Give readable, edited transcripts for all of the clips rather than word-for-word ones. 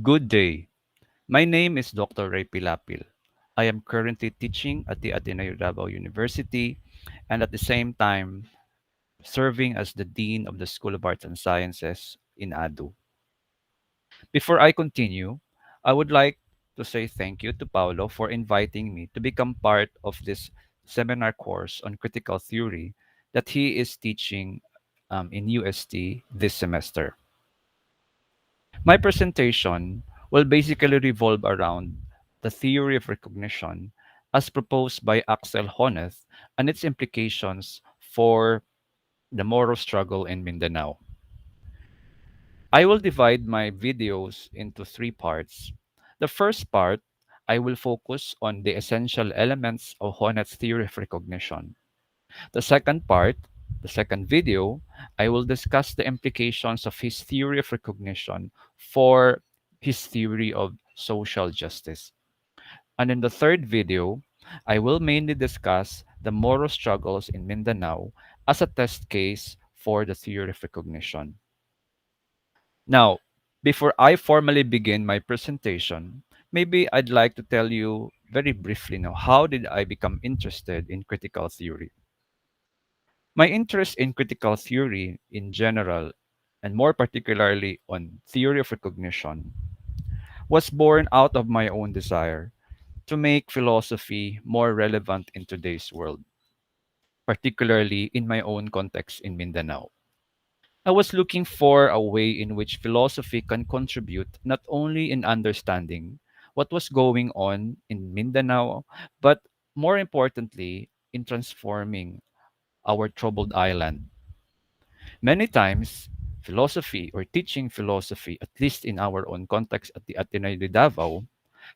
Good day. My name is Dr. Ray Pilapil. I am currently teaching at the Ateneo Davao University and at the same time serving as the Dean of the School of Arts and Sciences in ADU. Before I continue, I would like to say thank you to Paulo for inviting me to become part of this seminar course on critical theory that he is teaching in UST this semester. My presentation will basically revolve around the theory of recognition as proposed by Axel Honneth and its implications for the Moro struggle in Mindanao. I will divide my videos into three parts. The first part, I will focus on the essential elements of Honneth's theory of recognition. The second part, the second video, I will discuss the implications of his theory of recognition for his theory of social justice. And in the third video, I will mainly discuss the Moro struggles in Mindanao as a test case for the theory of recognition. Now, before I formally begin my presentation, maybe I'd like to tell you very briefly now how did I become interested in critical theory? My interest in critical theory in general, and more particularly on theory of recognition, was born out of my own desire to make philosophy more relevant in today's world, particularly in my own context in Mindanao. I was looking for a way in which philosophy can contribute not only in understanding what was going on in Mindanao, but more importantly, in transforming our troubled island. Many times, philosophy or teaching philosophy, at least in our own context at the Ateneo de Davao,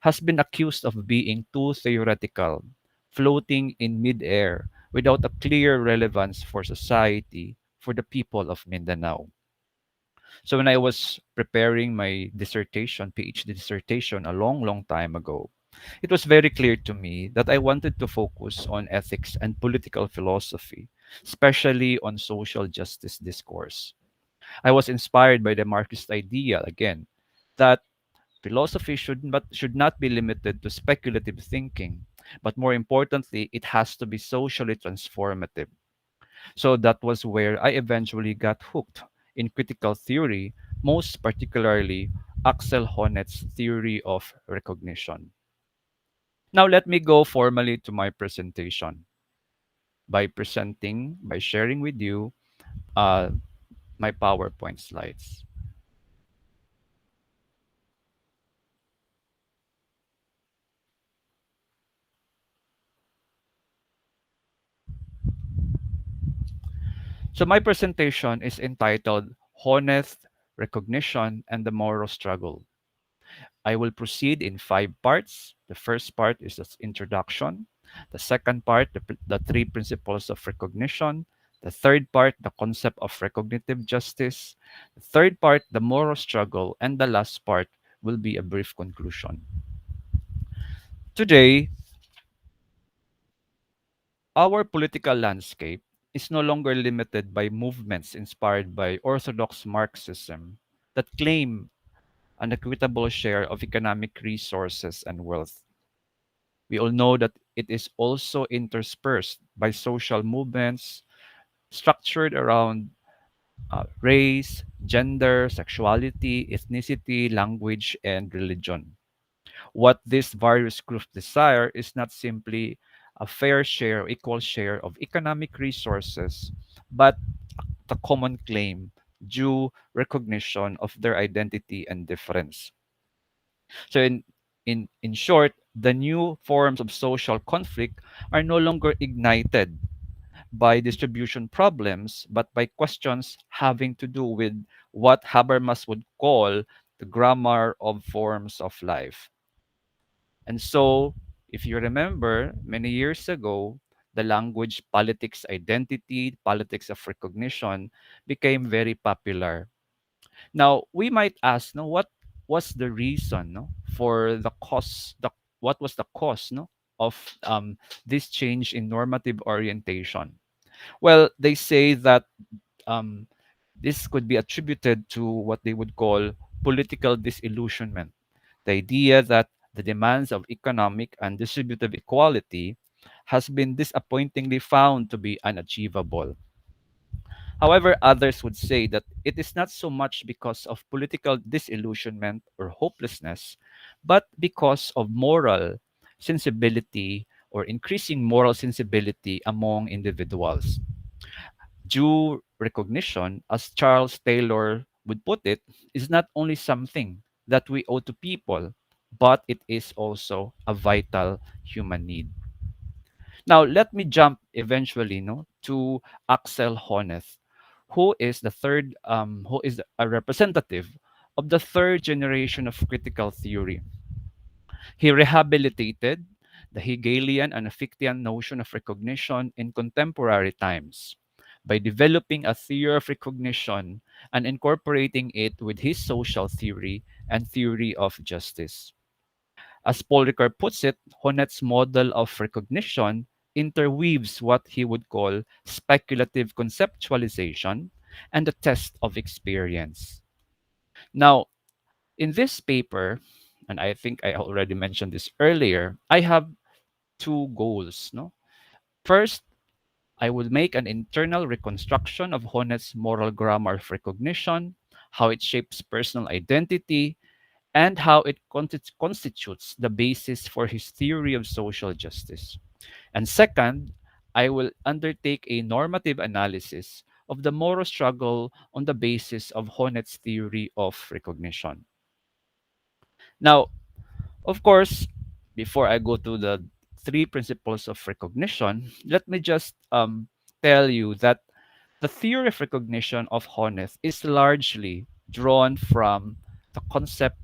has been accused of being too theoretical, floating in midair without a clear relevance for society, for the people of Mindanao. So when I was preparing my dissertation, PhD dissertation, a long, long time ago, it was very clear to me that I wanted to focus on ethics and political philosophy, especially on social justice discourse. I was inspired by the Marxist idea again that philosophy should not be limited to speculative thinking, but more importantly, it has to be socially transformative. So that was where I eventually got hooked in critical theory, most particularly Axel Honneth's theory of recognition. Now let me go formally to my presentation by sharing with you uh, my PowerPoint slides. So my presentation is entitled Honneth, Recognition, and the Moro Struggle. I will proceed in five parts. The first part is the introduction. The second part, the three principles of recognition. The third part, the concept of recognitive justice. The third part, the Moro struggle. And the last part will be a brief conclusion. Today, our political landscape is no longer limited by movements inspired by orthodox Marxism that claim an equitable share of economic resources and wealth. We all know that it is also interspersed by social movements structured around race, gender, sexuality, ethnicity, language, and religion. What these various groups desire is not simply a fair share, equal share of economic resources, but the common claim, due recognition of their identity and difference. So in short, the new forms of social conflict are no longer ignited by distribution problems, but by questions having to do with what Habermas would call the grammar of forms of life. And so, if you remember, many years ago, the language politics identity, politics of recognition became very popular. Now, we might ask, no, what was the reason, no, for the cause, what was the cause, no, of this change in normative orientation? Well, they say that um, this could be attributed to what they would call political disillusionment, the idea that the demands of economic and distributive equality has been disappointingly found to be unachievable. However, others would say that it is not so much because of political disillusionment or hopelessness, but because of moral sensibility or increasing moral sensibility among individuals. Due recognition, as Charles Taylor would put it, is not only something that we owe to people, but it is also a vital human need. Now, let me jump eventually no, to Axel Honneth, who is a representative of the third generation of critical theory. He rehabilitated the Hegelian and Fichtean notion of recognition in contemporary times by developing a theory of recognition and incorporating it with his social theory and theory of justice. As Paul Ricard puts it, Honneth's model of recognition interweaves what he would call speculative conceptualization and the test of experience. Now, in this paper, and I think I already mentioned this earlier, I have two goals. No? First, I would make an internal reconstruction of Honneth's moral grammar of recognition, how it shapes personal identity, and how it constitutes the basis for his theory of social justice. And second, I will undertake a normative analysis of the Moro struggle on the basis of Honneth's theory of recognition. Now, of course, before I go to the three principles of recognition, let me just tell you that the theory of recognition of Honneth is largely drawn from the concept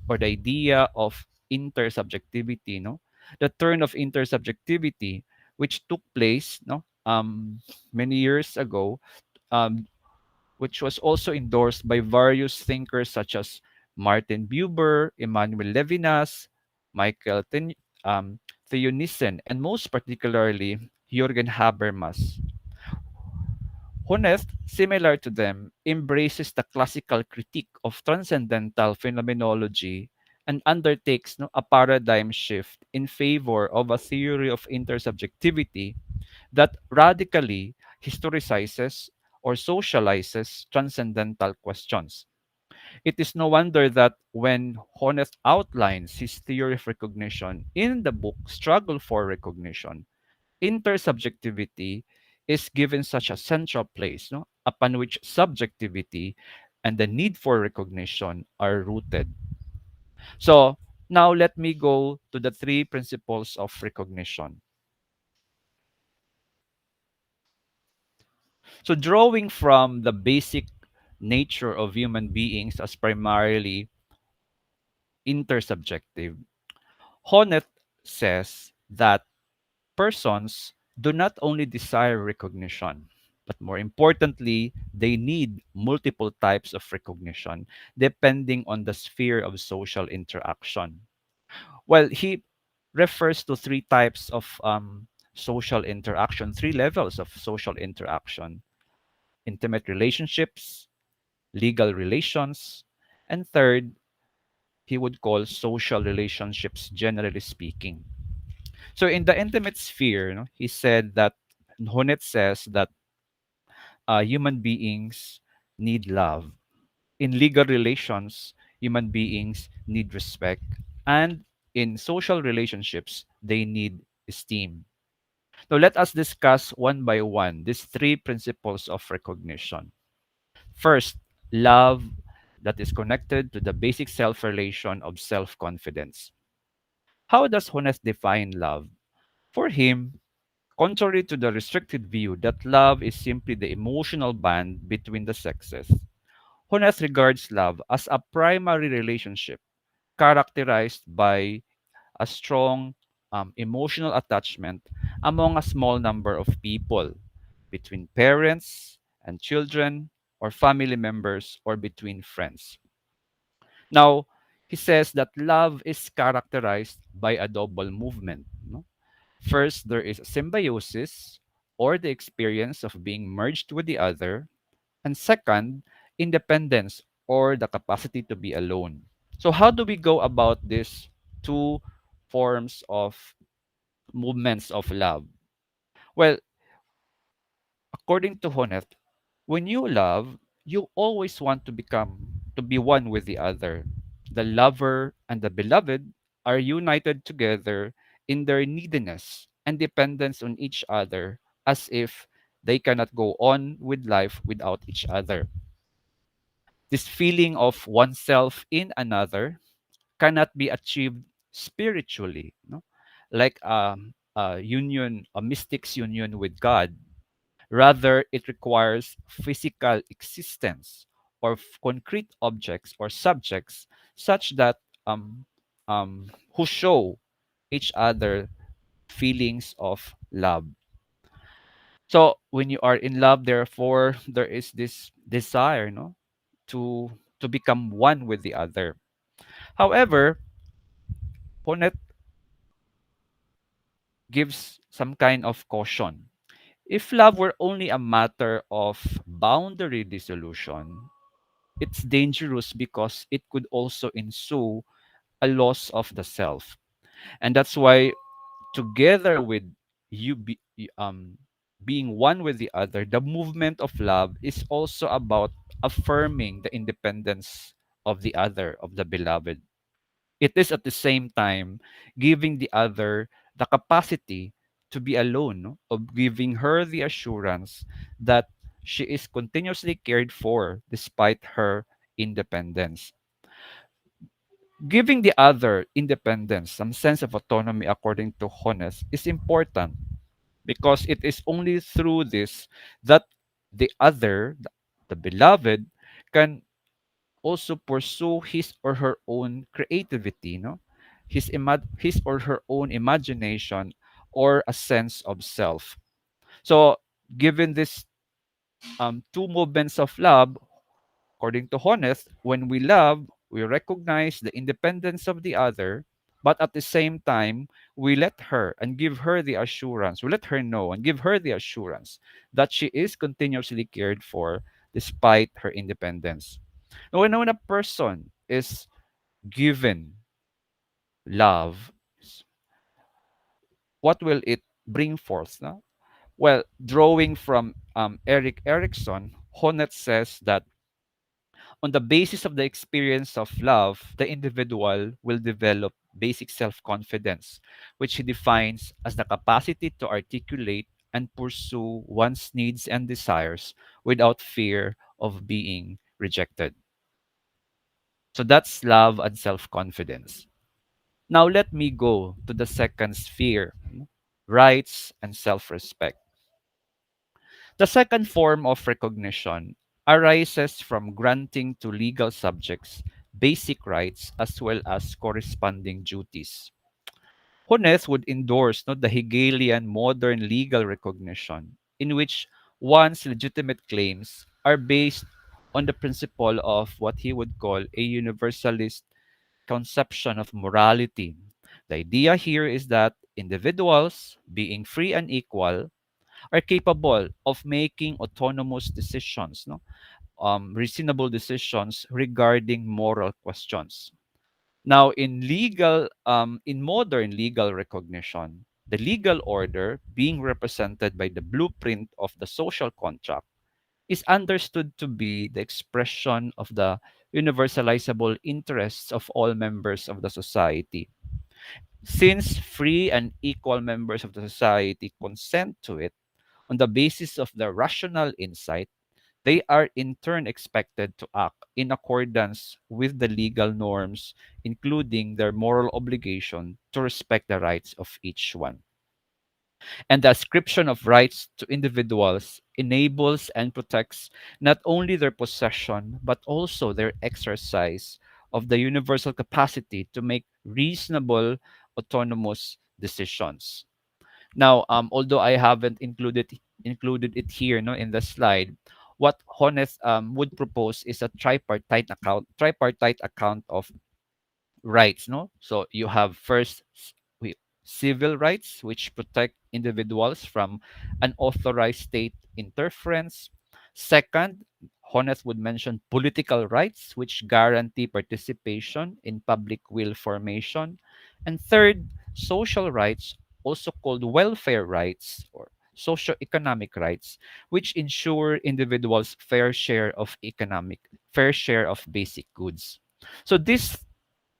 or the idea of intersubjectivity, no? The turn of intersubjectivity, which took place, no, many years ago, um, which was also endorsed by various thinkers such as Martin Buber, Emmanuel Levinas, Michael Theunissen, and most particularly Jürgen Habermas. Honneth, similar to them, embraces the classical critique of transcendental phenomenology and undertakes a paradigm shift in favor of a theory of intersubjectivity that radically historicizes or socializes transcendental questions. It is no wonder that when Honneth outlines his theory of recognition in the book Struggle for Recognition, intersubjectivity is given such a central place, no, upon which subjectivity and the need for recognition are rooted. So now let me go to the three principles of recognition. So drawing from the basic nature of human beings as primarily intersubjective, Honneth says that persons do not only desire recognition, but more importantly, they need multiple types of recognition depending on the sphere of social interaction. Well, he refers to three types of social interaction, three levels of social interaction: intimate relationships, legal relations, and third, he would call social relationships, generally speaking. So in the intimate sphere, he said that Honneth says that human beings need love. In legal relations, human beings need respect. And in social relationships, they need esteem. Now let us discuss one by one these three principles of recognition. First, love that is connected to the basic self relation of self confidence. How does Honneth define love? For him, contrary to the restricted view that love is simply the emotional bond between the sexes, Honneth regards love as a primary relationship characterized by a strong emotional attachment among a small number of people, between parents and children, or family members, or between friends. Now, he says that love is characterized by a double movement. No? First, there is symbiosis, or the experience of being merged with the other. And second, independence, or the capacity to be alone. So, how do we go about these two forms of movements of love? Well, according to Honneth, when you love, you always want to be one with the other. The lover and the beloved are united together in their neediness and dependence on each other as if they cannot go on with life without each other. This feeling of oneself in another cannot be achieved spiritually, no? Like a union, a mystic's union with God. Rather, it requires physical existence or concrete objects or subjects such that um, who show each other feelings of love. So when you are in love, therefore, there is this desire, no, to become one with the other. However, Ponet gives some kind of caution. If love were only a matter of boundary dissolution, it's dangerous because it could also ensue a loss of the self. And that's why, together with being one with the other, the movement of love is also about affirming the independence of the other, of the beloved. It is at the same time giving the other the capacity to be alone, no? Of giving her the assurance that she is continuously cared for despite her independence. Giving the other independence, some sense of autonomy, according to Honneth, is important because it is only through this that the other, the beloved, can also pursue his or her own creativity, no? His or her own imagination or a sense of self. So, given this two movements of love, according to Honneth, when we love, we recognize the independence of the other, but at the same time, we let her and give her the assurance, we let her know and give her the assurance that she is continuously cared for despite her independence. Now, when a person is given love, what will it bring forth? No? Well, drawing from Eric Erickson, Honneth says that on the basis of the experience of love, the individual will develop basic self confidence, which he defines as the capacity to articulate and pursue one's needs and desires without fear of being rejected. So that's love and self confidence. Now, let me go to the second sphere, rights and self respect. The second form of recognition arises from granting to legal subjects basic rights as well as corresponding duties. Honneth would endorse, the Hegelian modern legal recognition, in which one's legitimate claims are based on the principle of what he would call a universalist conception of morality. The idea here is that individuals, being free and equal, are capable of making autonomous decisions, no? Reasonable decisions regarding moral questions. Now, in modern legal recognition, the legal order, being represented by the blueprint of the social contract, is understood to be the expression of the universalizable interests of all members of the society. Since free and equal members of the society consent to it on the basis of their rational insight, they are in turn expected to act in accordance with the legal norms, including their moral obligation to respect the rights of each one. And the ascription of rights to individuals enables and protects not only their possession, but also their exercise of the universal capacity to make reasonable, autonomous decisions. Now, although I haven't included it here, no, in the slide, what Honneth would propose is a tripartite account of rights. No, so you have first civil rights, which protect individuals from unauthorized state interference. Second, Honneth would mention political rights, which guarantee participation in public will formation. And third, social rights, also called welfare rights or socio-economic rights, which ensure individuals fair share of basic goods. So these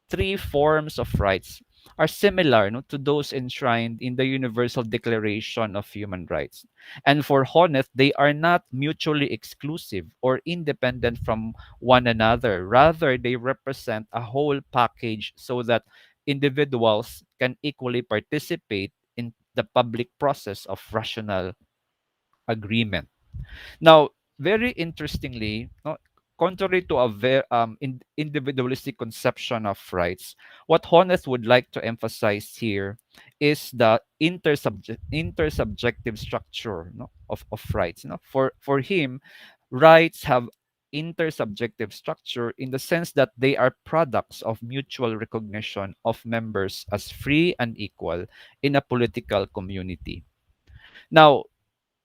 three forms of rights are similar, no, to those enshrined in the Universal Declaration of Human Rights. And for Honneth, they are not mutually exclusive or independent from one another. Rather, they represent a whole package so that individuals can equally participate in the public process of rational agreement. Now, very interestingly, no, contrary to a individualistic conception of rights, what Honest would like to emphasize here is the intersubjective structure, no, of rights. No? For him, rights have intersubjective structure in the sense that they are products of mutual recognition of members as free and equal in a political community. Now,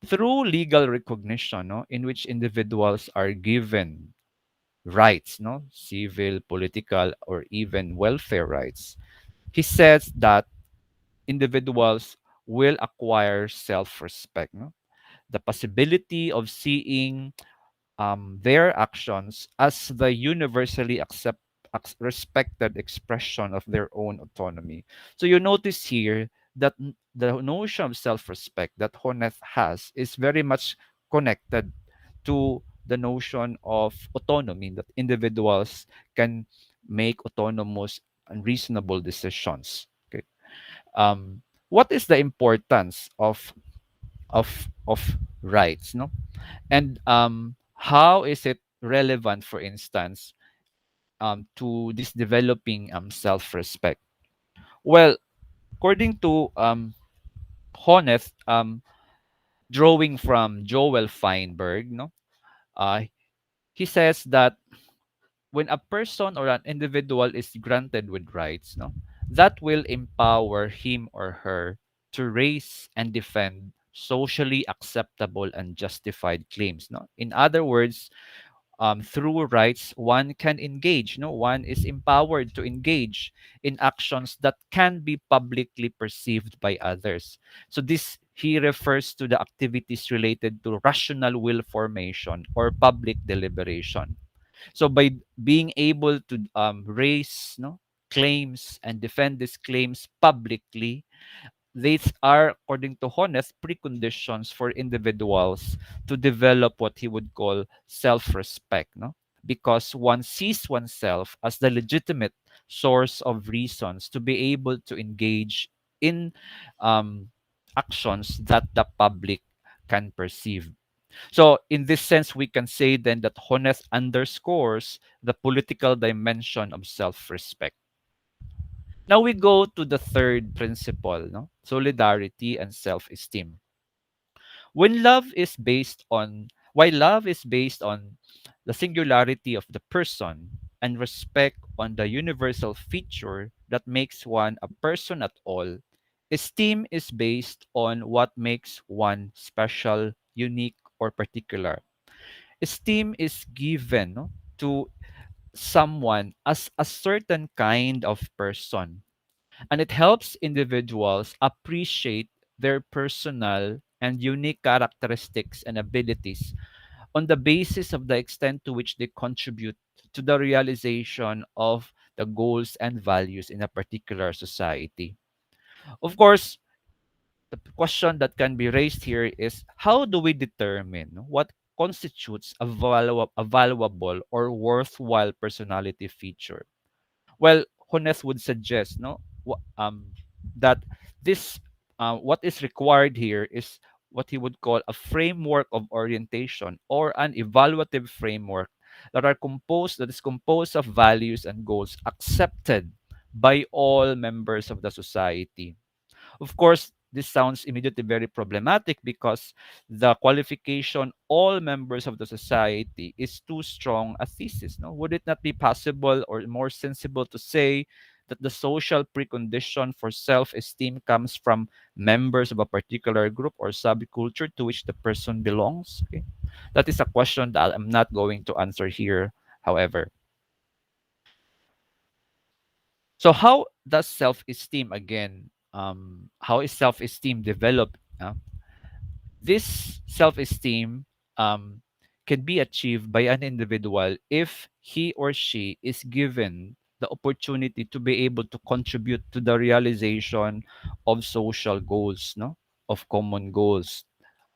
through legal recognition, no, in which individuals are given rights, no, civil, political, or even welfare rights, he says that individuals will acquire self-respect, no? The possibility of seeing their actions as the universally respected expression of their own autonomy. So you notice here that the notion of self-respect that Honneth has is very much connected to the notion of autonomy, that individuals can make autonomous and reasonable decisions. Okay. What is the importance of rights? No, and how is it relevant, for instance, to this developing self-respect? Well, according to Honneth, drawing from Joel Feinberg, no, uh, he says that when a person or an individual is granted with rights, no, that will empower him or her to raise and defend socially acceptable and justified claims. No, in other words, through rights, one can engage, no, one is empowered to engage in actions that can be publicly perceived by others. So this he refers to the activities related to rational will formation or public deliberation. So by being able to raise, no, claims and defend these claims publicly, these are, according to Honneth, preconditions for individuals to develop what he would call self-respect, no? Because one sees oneself as the legitimate source of reasons to be able to engage in um, actions that the public can perceive. So, in this sense, we can say then that Honneth underscores the political dimension of self-respect. Now we go to the third principle, no? Solidarity and self-esteem. While love is based on the singularity of the person and respect on the universal feature that makes one a person at all, esteem is based on what makes one special, unique, or particular. Esteem is given, no, to someone as a certain kind of person, and it helps individuals appreciate their personal and unique characteristics and abilities on the basis of the extent to which they contribute to the realization of the goals and values in a particular society. Of course, the question that can be raised here is, how do we determine what constitutes a valuable or worthwhile personality feature? Well, Honneth would suggest, no, that this what is required here is what he would call a framework of orientation or an evaluative framework that is composed of values and goals accepted by all members of the society. Of course, this sounds immediately very problematic because the qualification all members of the society is too strong a thesis. No? Would it not be possible or more sensible to say that the social precondition for self-esteem comes from members of a particular group or subculture to which the person belongs? Okay. That is a question that I'm not going to answer here, however. So how does self-esteem again? How is self-esteem developed? This self-esteem um, can be achieved by an individual if he or she is given the opportunity to be able to contribute to the realization of social goals, no, of common goals,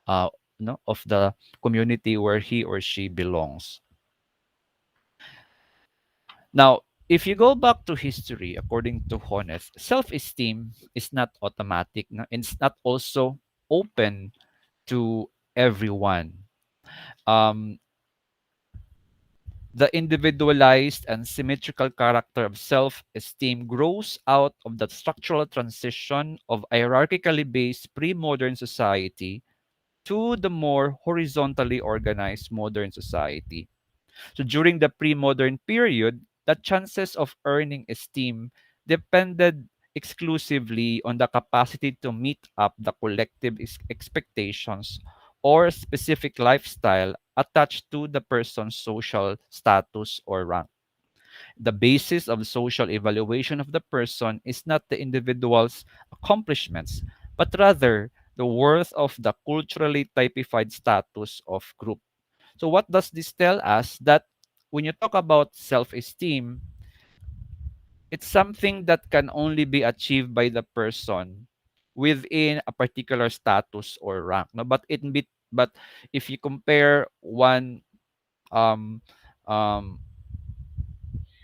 uh, no, of the community where he or she belongs. Now, if you go back to history, according to Honneth, self-esteem is not automatic, no, and it's not also open to everyone. Um, the individualized and symmetrical character of self-esteem grows out of the structural transition of hierarchically based pre-modern society to the more horizontally organized modern society. So during the pre-modern period, the chances of earning esteem depended exclusively on the capacity to meet up the collective expectations or specific lifestyle attached to the person's social status or rank. The basis of social evaluation of the person is not the individual's accomplishments, but rather the worth of the culturally typified status of group. So what does this tell us? That when you talk about self-esteem, it's something that can only be achieved by the person within a particular status or rank. No, but if you compare one um um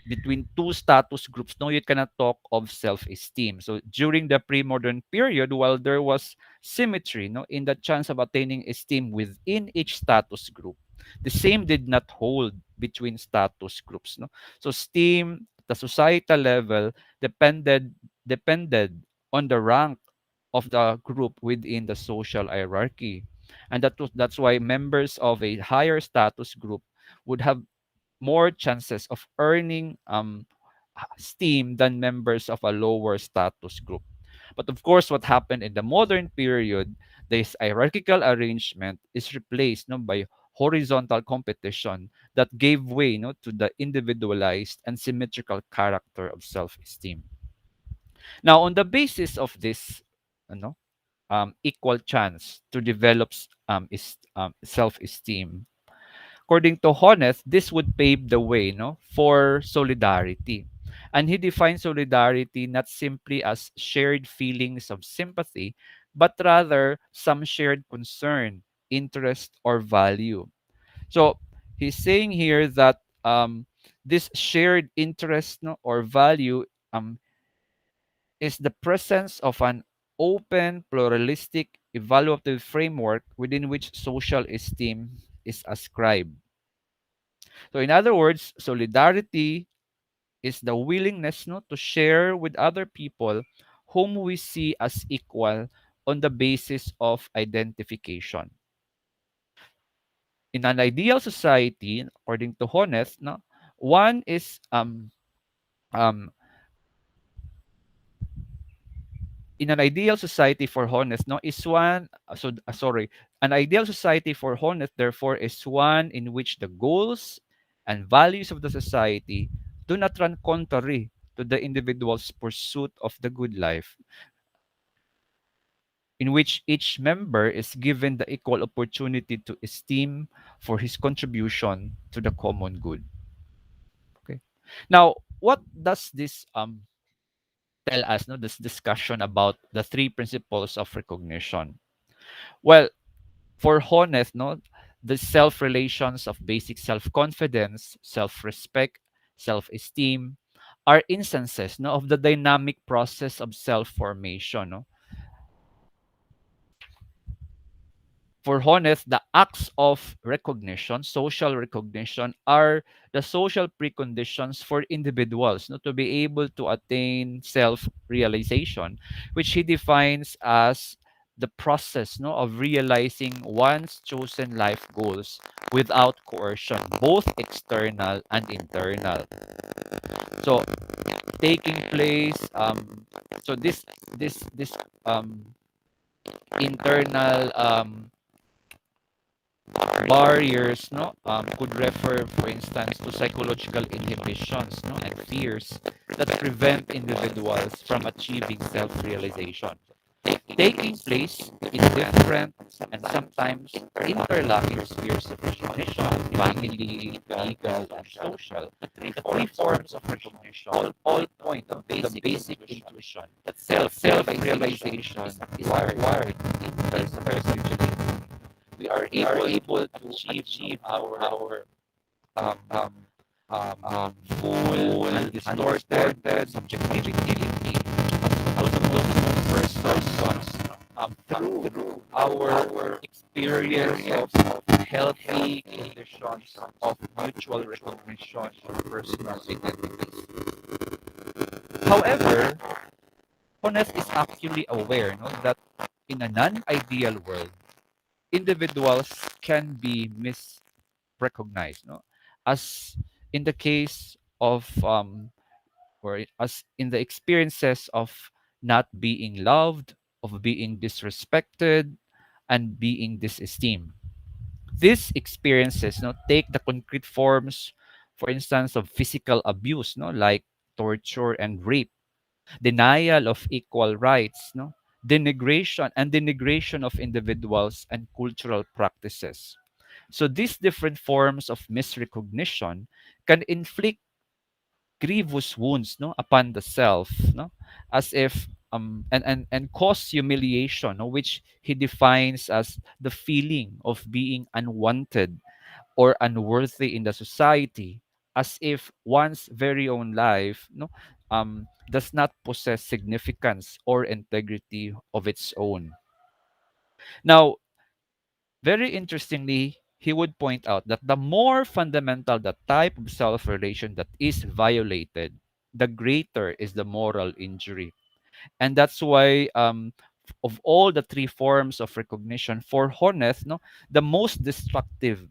between two status groups, no, you cannot talk of self-esteem. So during the pre-modern period, while there was symmetry, no, in the chance of attaining esteem within each status group, the same did not hold between status groups. No, so esteem at the societal level depended on the rank of the group within the social hierarchy, and that's why members of a higher status group would have more chances of earning steam than members of a lower status group. But of course, what happened in the modern period, this hierarchical arrangement is replaced, no, by horizontal competition that gave way, no, to the individualized and symmetrical character of self-esteem. Now, on the basis of this, equal chance to develop self-esteem, according to Honneth, this would pave the way, no, for solidarity. And he defines solidarity not simply as shared feelings of sympathy, but rather some shared concern, interest, or value. So he's saying here that this shared interest, no, or value um, is the presence of an open, pluralistic, evaluative framework within which social esteem is ascribed. So in other words, solidarity is the willingness, no, to share with other people whom we see as equal on the basis of identification. In an ideal society, according to Honneth, no, one is um in an ideal society for Honneth, no, is one sorry, an ideal society for Honneth therefore is one in which the goals and values of the society do not run contrary to the individual's pursuit of the good life, in which each member is given the equal opportunity to esteem for his contribution to the common good. Okay. Now, what does this tell us? No, this discussion about the three principles of recognition. Well, for Honneth, no, the self relations of basic self confidence, self respect, self esteem are instances, no, of the dynamic process of self formation. No? For Honneth, the acts of recognition, social recognition, are the social preconditions for individuals, no, to be able to attain self realization, which he defines as the process, no, of realizing one's chosen life goals without coercion, both external and internal. So taking place, so this internal barriers, no, could refer, for instance, to psychological inhibitions, no, and fears that prevent individuals from achieving self-realization. Taking place in different and sometimes interlocking spheres of recognition, family, legal, and social. The three forms of recognition all point to the basic intuition that self-realization is acquired in personal. We are able to achieve our um, um, full and distorted subjectivity of those persons through our experience of healthy conditions of mutual recognition of personal identities. However, Honneth is actually aware, no, that in a non-ideal world, individuals can be misrecognized, no, as in the case of or as in the experiences of not being loved, of being disrespected, and being disesteemed. These experiences, no, take the concrete forms, for instance, of physical abuse, no, like torture and rape, denial of equal rights, no, denigration of individuals and cultural practices. So these different forms of misrecognition can inflict grievous wounds, no, upon the self, no, as if and cause humiliation, no, which he defines as the feeling of being unwanted or unworthy in the society, as if one's very own life, no, does not possess significance or integrity of its own. Now, very interestingly, he would point out that the more fundamental the type of self relation that is violated, the greater is the moral injury. And that's why, of all the three forms of recognition for Honneth, no, the most destructive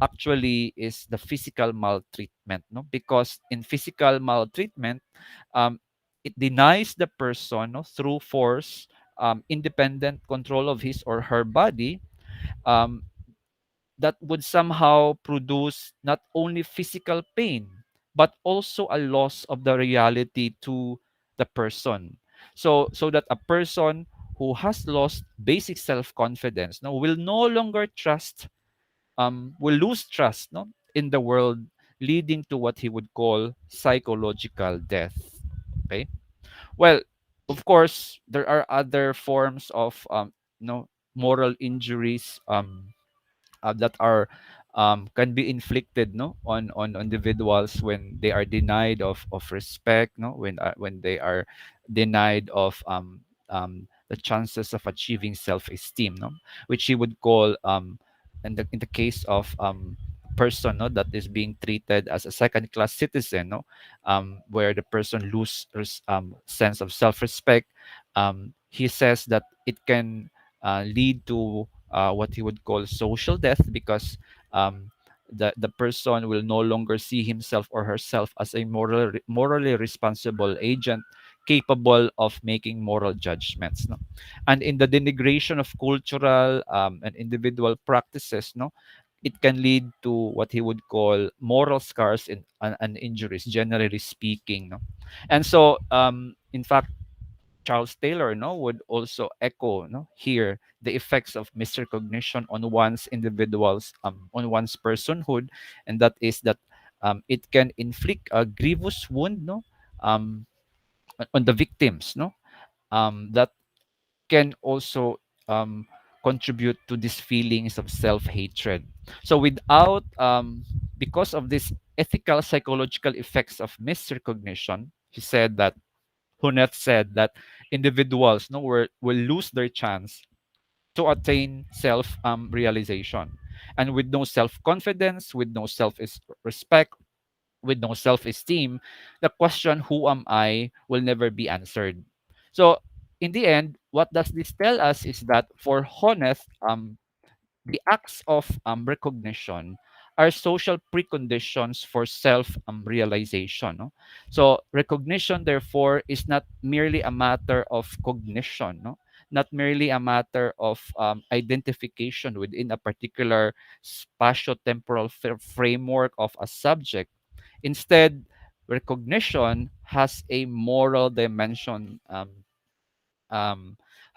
actually is the physical maltreatment, no, because in physical maltreatment, um, it denies the person, no, through force, independent control of his or her body, um, that would somehow produce not only physical pain but also a loss of the reality to the person. So that a person who has lost basic self-confidence, no, will no longer trust, will lose trust, no, in the world, leading to what he would call psychological death. Okay, well, of course there are other forms of no, moral injuries, that are can be inflicted, no, on individuals when they are denied of respect, no, when they are denied of the chances of achieving self-esteem, no, which he would call in the case of person, no, that is being treated as a second class citizen, no, where the person loses sense of self-respect. He says that it can lead to what he would call social death, because um, the person will no longer see himself or herself as a morally responsible agent capable of making moral judgments, no? And in the denigration of cultural and individual practices, no, it can lead to what he would call moral scars and injuries, generally speaking, no? And so in fact, Charles Taylor, no, would also echo, no, here the effects of misrecognition on one's personhood, and that is that it can inflict a grievous wound, no, um, on the victims, no, that can also contribute to these feelings of self-hatred. So without because of these ethical psychological effects of misrecognition, he said that Honneth said that individuals, no, will lose their chance to attain self realization. And with no self confidence, with no self respect, with no self esteem, the question, who am I, will never be answered. So, in the end, what does this tell us is that for Honneth, the acts of recognition are social preconditions for self realization. No? So recognition, therefore, is not merely a matter of cognition, no? Not merely a matter of identification within a particular spatio-temporal framework of a subject. Instead, recognition has a moral dimension, um,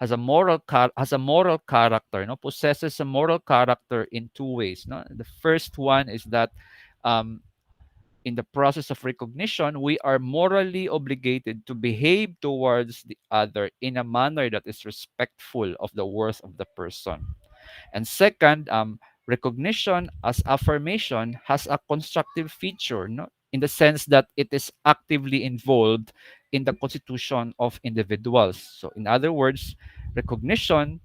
has a moral character, no, possesses a moral character in two ways. No, the first one is that um, in the process of recognition, we are morally obligated to behave towards the other in a manner that is respectful of the worth of the person. And second, recognition as affirmation has a constructive feature, no? In the sense that it is actively involved in the constitution of individuals. So, in other words, recognition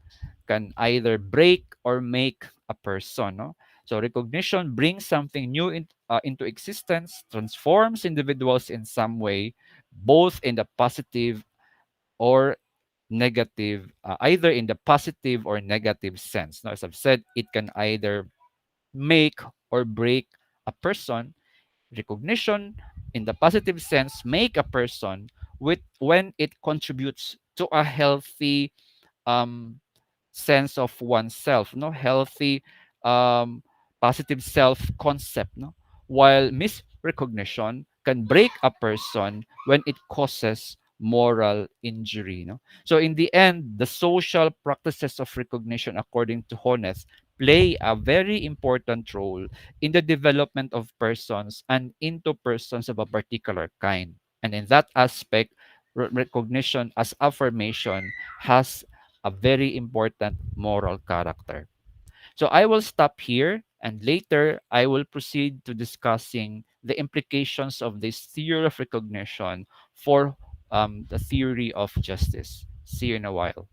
can either break or make a person. No? So, recognition brings something new into existence, transforms individuals in some way, both in the positive or negative, either in the positive or negative sense. Now, as I've said, it can either make or break a person. Recognition, in the positive sense, make a person with when it contributes to a healthy um, sense of oneself, no healthy um, positive self concept, no, while misrecognition can break a person when it causes moral injury, no. So in the end, the social practices of recognition, according to Honneth, play a very important role in the development of persons and into persons of a particular kind. And in that aspect, recognition as affirmation has a very important moral character. So I will stop here, and later I will proceed to discussing the implications of this theory of recognition for the theory of justice. See you in a while.